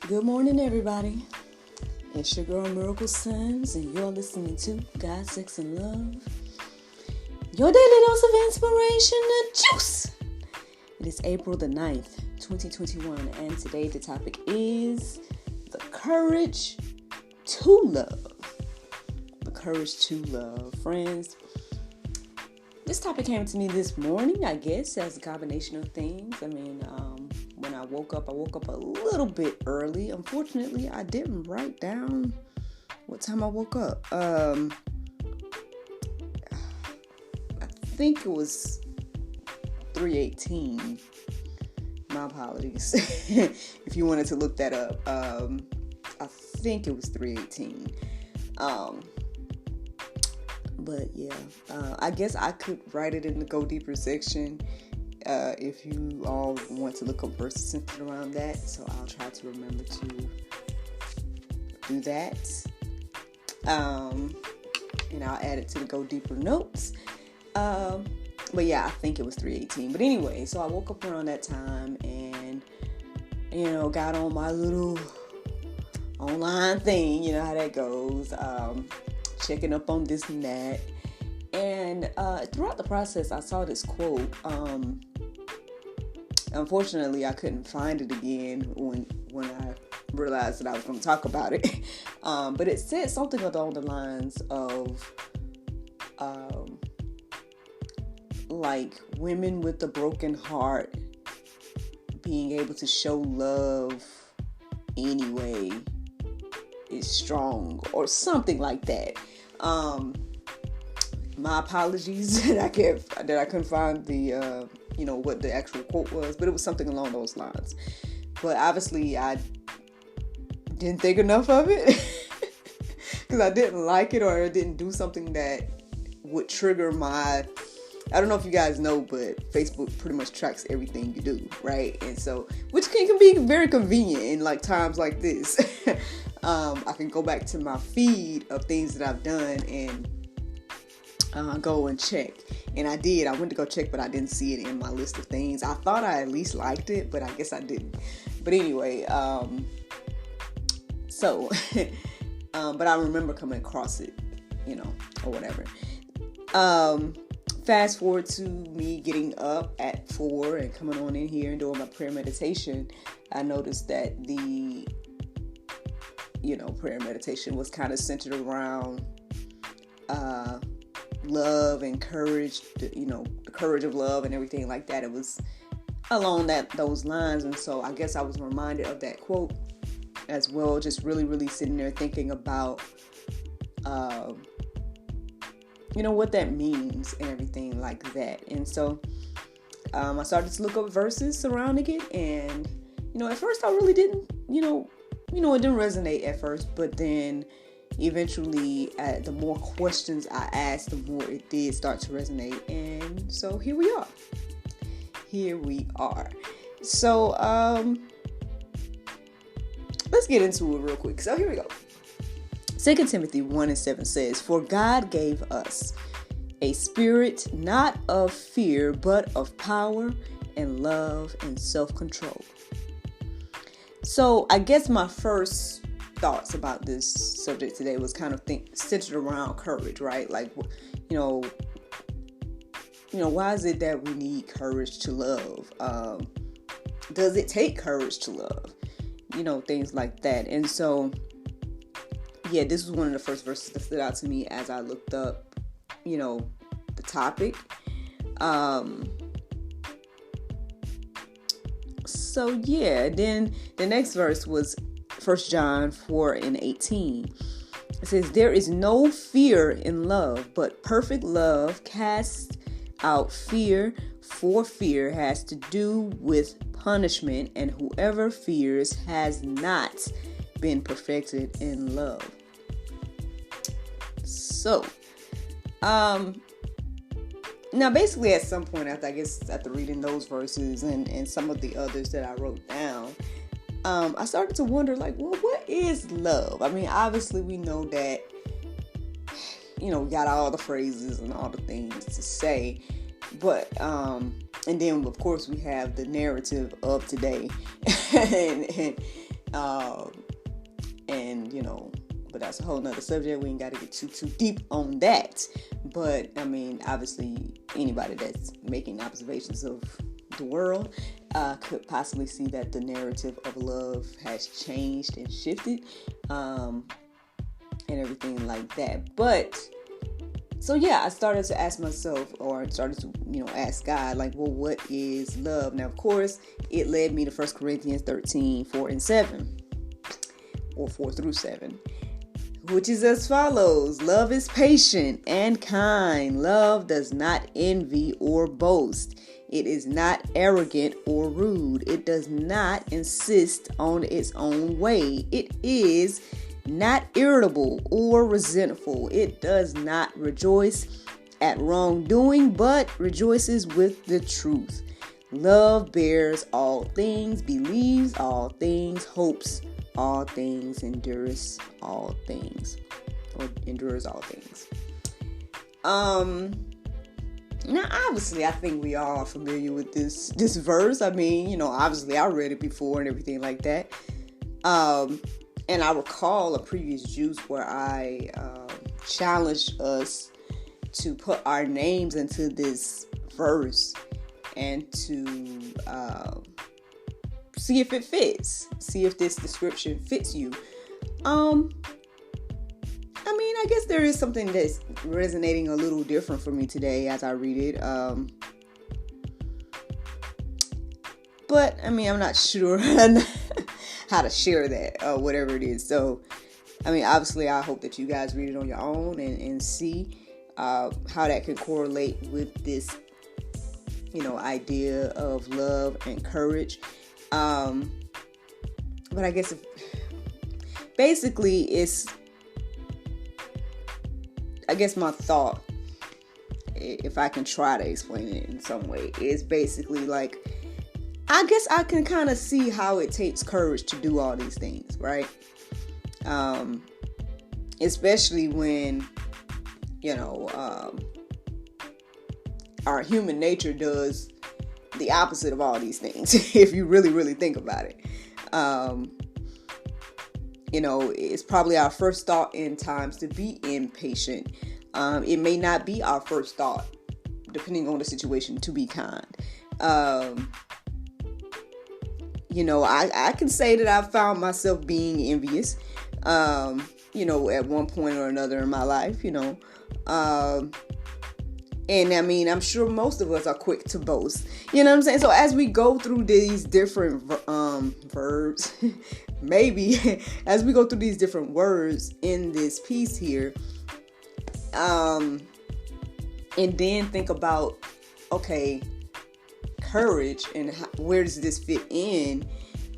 Good morning, everybody. It's your girl Miracle Sims, and you're listening to God, Sex, and Love. Your daily dose of inspiration and juice. It is April the 9th, 2021, and today the topic is the courage to love. The courage to love. Friends, this topic came to me this morning, I guess, as a combination of things. When I woke up a little bit early. Unfortunately, I didn't write down what time I woke up. I think it was 3:18. My apologies. If you wanted to look that up, I think it was 3:18. But yeah, I guess I could write it in the Go Deeper section. If you all want to look up verses centered around that, so I'll try to remember to do that. And I'll add it to the Go Deeper notes. But yeah, I think it was 3:18. But anyway, so I woke up around that time and, got on my little online thing. You know how that goes. Checking up on this and that. And throughout the process, I saw this quote. Unfortunately, I couldn't find it again when I realized that I was going to talk about it. But it said something along the lines of, like women with a broken heart being able to show love anyway is strong, or something like that. My apologies that I couldn't find the what the actual quote was, but it was something along those lines. But obviously I didn't think enough of it because I didn't like it, or it didn't do something that would trigger I don't know if you guys know, but Facebook pretty much tracks everything you do, right? And so, which can be very convenient in like times like this. I can go back to my feed of things that I've done and go and check. And I did. I went to go check, but I didn't see it in my list of things. I thought I at least liked it, but I guess I didn't. But anyway, but I remember coming across it, or whatever. Fast forward to me getting up at 4 and coming on in here and doing my prayer meditation. I noticed that the prayer meditation was kind of centered around love and courage, the courage of love and everything like that. It was along those lines. And so I guess I was reminded of that quote as well, just really, really sitting there thinking about, what that means and everything like that. And so I started to look up verses surrounding it. And, at first I really didn't, it didn't resonate at first, but then eventually, the more questions I asked, the more it did start to resonate. And so here we are. So, let's get into it real quick. So here we go. 2 Timothy 1:7 says, "For God gave us a spirit not of fear, but of power and love and self-control." So I guess my first thoughts about this subject today was kind of centered around courage, right? Like, why is it that we need courage to love? Does it take courage to love? Things like that. And so, yeah, this was one of the first verses that stood out to me as I looked up, the topic. So yeah, then the next verse was 1 John 4:18. It says, "There is no fear in love, but perfect love casts out fear, for fear has to do with punishment, and whoever fears has not been perfected in love." So, now basically at some point after reading those verses and some of the others that I wrote down, I started to wonder, like, well, what is love? I mean, obviously we know that, we got all the phrases and all the things to say, but, and then of course we have the narrative of today, and And, but that's a whole nother subject. We ain't got to get too deep on that. But, I mean, obviously, anybody that's making observations of the world could possibly see that the narrative of love has changed and shifted, and everything like that. But, so yeah, I started to ask myself, or started to, ask God, like, well, what is love? Now, of course, it led me to 1 Corinthians 13, 4 and 7, or 4 through 7. Which is as follows: love is patient and kind. Love does not envy or boast. It is not arrogant or rude. It does not insist on its own way. It is not irritable or resentful. It does not rejoice at wrongdoing, but rejoices with the truth. Love bears all things, believes all things, hopes all things, endures all things. Now obviously I think we all are familiar with this verse. I mean, obviously I read it before and everything like that. And I recall a previous juice where I challenged us to put our names into this verse and to see if it fits. See if this description fits you. I mean, I guess there is something that's resonating a little different for me today as I read it. But, I mean, I'm not sure how to share that, whatever it is. So, I mean, obviously, I hope that you guys read it on your own and see how that can correlate with this, idea of love and courage. But I guess my thought, if I can try to explain it in some way, is basically like, I guess I can kind of see how it takes courage to do all these things, right? Especially when, our human nature does the opposite of all these things, if you really, really think about it. It's probably our first thought in times to be impatient. It may not be our first thought, depending on the situation, to be kind. I can say that I've found myself being envious, at one point or another in my life, and I mean, I'm sure most of us are quick to boast. You know what I'm saying? So as we go through these different verbs, maybe as we go through these different words in this piece here, and then think about, okay, courage and where does this fit in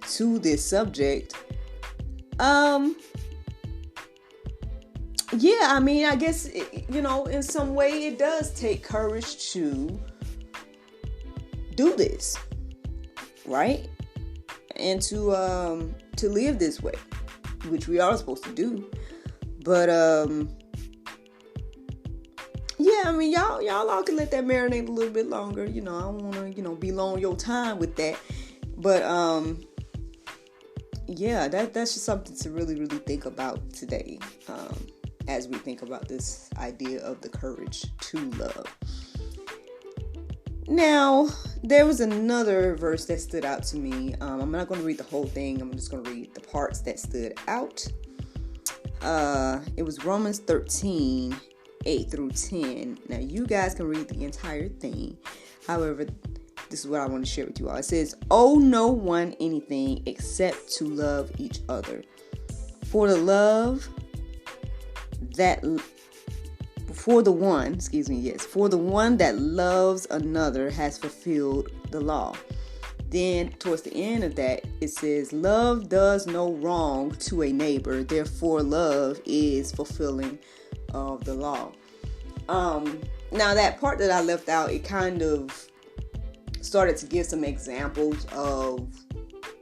to this subject? Yeah, I mean, I guess, in some way it does take courage to do this, right? And to live this way, which we are supposed to do. But, yeah, I mean, y'all all can let that marinate a little bit longer. I don't want to, be long your time with that. But, yeah, that's just something to really, really think about today. As we think about this idea of the courage to love. Now, there was another verse that stood out to me. I'm not going to read the whole thing. I'm just going to read the parts that stood out. It was Romans 13, 8 through 10. Now, you guys can read the entire thing. However, this is what I want to share with you all. It says, "Owe no one anything except to love each other. For the one that loves another has fulfilled the law." Then towards the end of that, it says, "Love does no wrong to a neighbor. Therefore, love is fulfilling of the law." Now that part that I left out, it kind of started to give some examples of,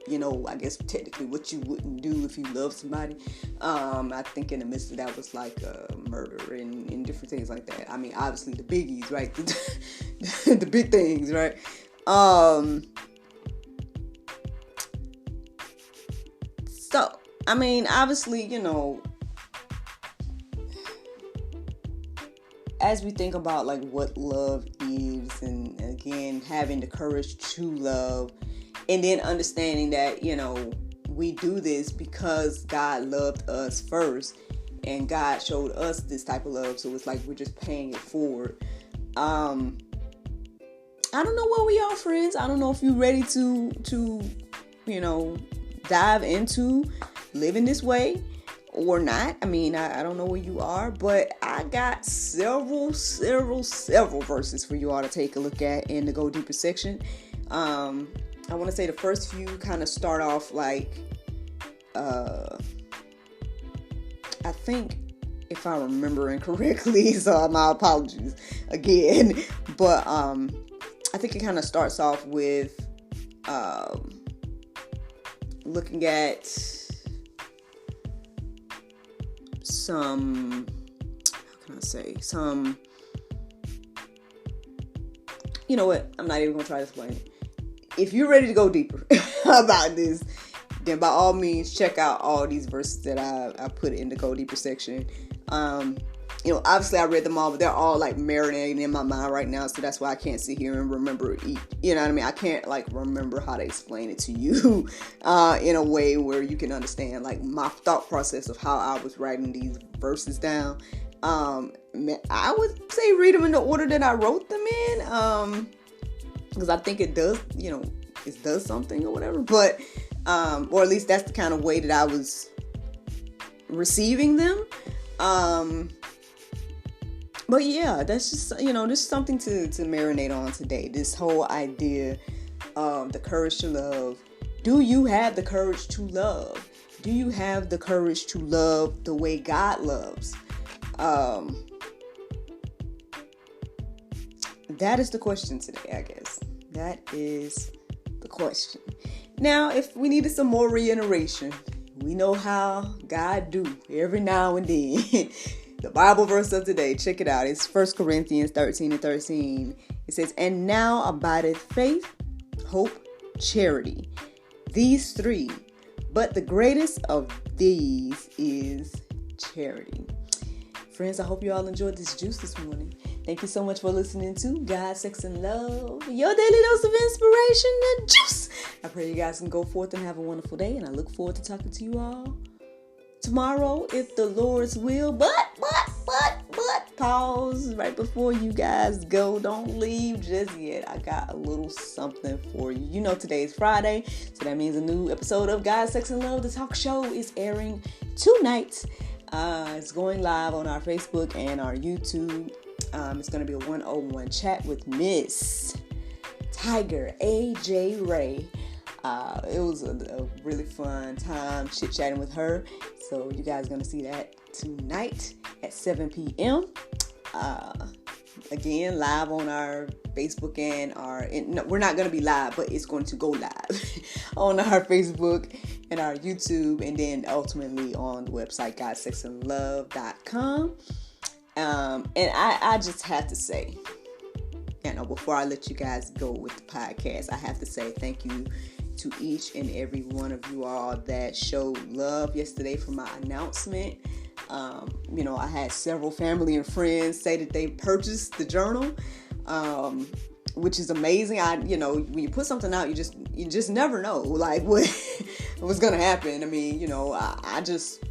I guess technically what you wouldn't do if you love somebody. I think in the midst of that was like murder and different things like that. I mean, obviously the biggies, right? The big things, right? I mean, obviously, as we think about like what love is, and again, having the courage to love, and then understanding that, we do this because God loved us first, and God showed us this type of love. So it's like we're just paying it forward. I don't know where we are, friends. I don't know if you're ready to dive into living this way or not. I mean, I don't know where you are, but I got several verses for you all to take a look at in the Go Deeper section. I want to say the first few kind of start off like, I think, if I'm remembering correctly, so my apologies again, but I think it kind of starts off with looking at some, you know what, I'm not even going to try to explain it. If you're ready to go deeper about this, then by all means, check out all these verses that I put in the Go Deeper section. Obviously I read them all, but they're all like marinating in my mind right now. So that's why I can't sit here and remember each, you know what I mean? I can't like remember how to explain it to you in a way where you can understand like my thought process of how I was writing these verses down. I would say read them in the order that I wrote them in. Because I think it does, it does something or whatever. But, or at least that's the kind of way that I was receiving them. But yeah, that's just, just something to marinate on today. This whole idea of the courage to love. Do you have the courage to love? Do you have the courage to love the way God loves? That is the question today, I guess. That is the question. Now, if we needed some more reiteration, we know how God do every now and then. The Bible verse of today, check it out. It's 1 Corinthians 13:13. It says, "And now abideth faith, hope, charity. These three, but the greatest of these is charity." Friends, I hope you all enjoyed this juice this morning. Thank you so much for listening to God, Sex, and Love, your daily dose of inspiration and juice. I pray you guys can go forth and have a wonderful day, and I look forward to talking to you all tomorrow, if the Lord's will. But, pause right before you guys go. Don't leave just yet. I got a little something for you. Today is Friday, so that means a new episode of God, Sex, and Love, the talk show, is airing tonight. It's going live on our Facebook and our YouTube. It's going to be a 101 chat with Miss Tiger AJ Ray. It was a really fun time chit-chatting with her. So you guys are going to see that tonight at 7 p.m. Again, live on our Facebook and we're not going to be live, but it's going to go live on our Facebook and our YouTube, and then ultimately on the website, godsexandlove.com. And I just have to say, before I let you guys go with the podcast, I have to say thank you to each and every one of you all that showed love yesterday for my announcement. I had several family and friends say that they purchased the journal, which is amazing. When you put something out, you just never know like what's gonna happen. I mean, I just,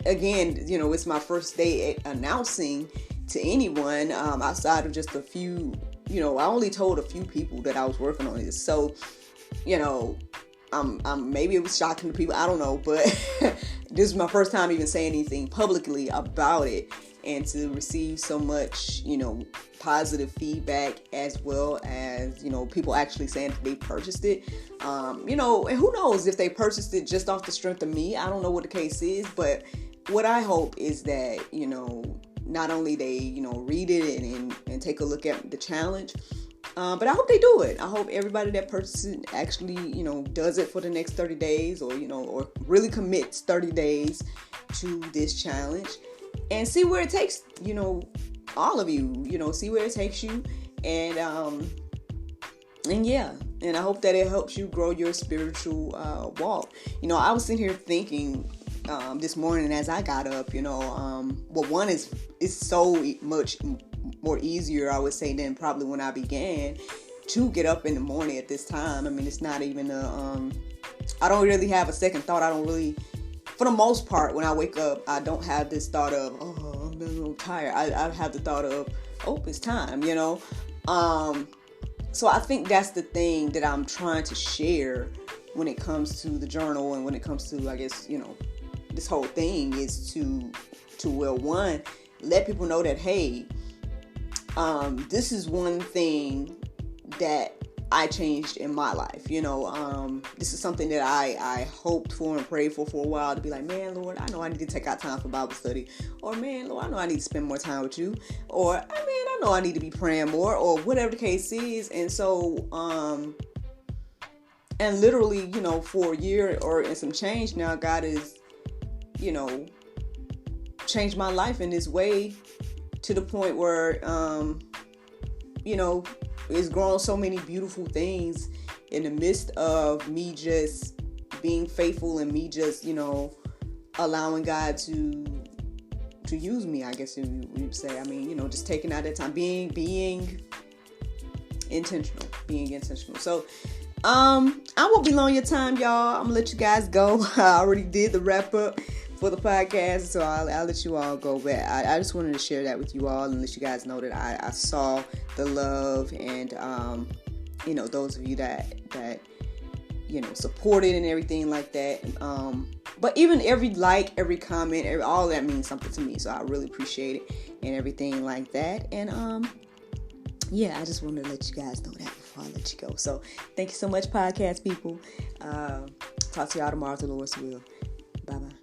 again, it's my first day announcing to anyone outside of just a few. I only told a few people that I was working on this, so maybe it was shocking to people, I don't know, but this is my first time even saying anything publicly about it, and to receive so much, positive feedback, as well as, people actually saying that they purchased it, and who knows if they purchased it just off the strength of me. I don't know what the case is, but what I hope is that, not only they, read it and take a look at the challenge, but I hope they do it. I hope everybody that purchases it actually, does it for the next 30 days, or, or really commits 30 days to this challenge, and see where it takes, all of you, see where it takes you. And And yeah, and I hope that it helps you grow your spiritual walk. I was sitting here thinking this morning as I got up, well, one is so much more easier, I would say, than probably when I began to get up in the morning at this time. I mean, it's not even I don't really have a second thought. I don't really, for the most part, when I wake up, I don't have this thought of, oh, I'm a little tired. I have the thought of, oh, it's time, So I think that's the thing that I'm trying to share when it comes to the journal, and when it comes to, I guess, this whole thing is to one, let people know that, hey, this is one thing that I changed in my life. This is something that I hoped for and prayed for a while, to be like, man, Lord, I know I need to take out time for Bible study, or man, Lord, I know I need to spend more time with you, or I know I need to be praying more, or whatever the case is. And so, and literally, for a year and some change now, God is, changed my life in this way, to the point where, it's grown so many beautiful things in the midst of me just being faithful, and me just, allowing God to use me, I guess you would say. I mean, just taking out that time, being intentional. So, I won't be long your time, y'all. I'm gonna let you guys go. I already did the wrap up for the podcast, so I'll let you all go. But I just wanted to share that with you all, and let you guys know that I saw the love, and those of you that supported and everything like that. But even every like, every comment, all that means something to me. So I really appreciate it and everything like that. And I just wanted to let you guys know that before I let you go. So thank you so much, podcast people. Talk to y'all tomorrow, if the Lord's will. Bye bye.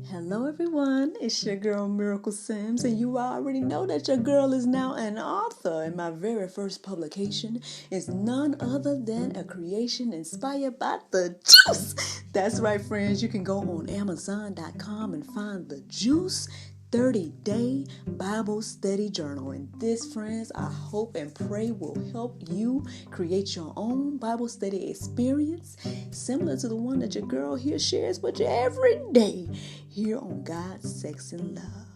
Hello everyone, it's your girl Miracle Sims, and you already know that your girl is now an author, and my very first publication is none other than a creation inspired by the juice. That's right, friends, you can go on Amazon.com and find the Juice 30-day Bible study journal. And this, friends, I hope and pray will help you create your own Bible study experience similar to the one that your girl here shares with you every day here on God's Sex and Love.